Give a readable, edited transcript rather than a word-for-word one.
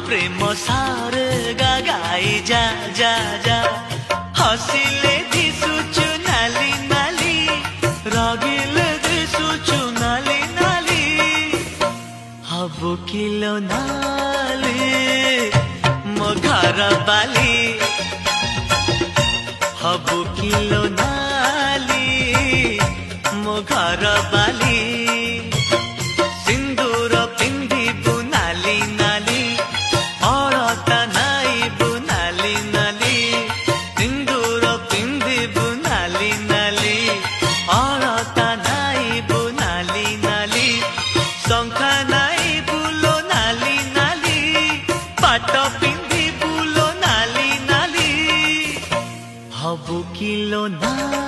प्रेम सारे गाई जा जा जा हसिले दिसुचु नाली नाली रागिले दिसुचु नाली नाली हबु किलो नाली मो घर बाली हबु किलो नाली मो घर बाली सिंदूर पिंधिबु नाली नाली अड़ता नाइबु नाली नाली सिंदूर पिंधिबु नाली नाली अड़ता नाइबु नाली नाली शंखा नाइबु लो नाली नाली पाट पिंधिबु लो नाली नाली हबु किलो नाली।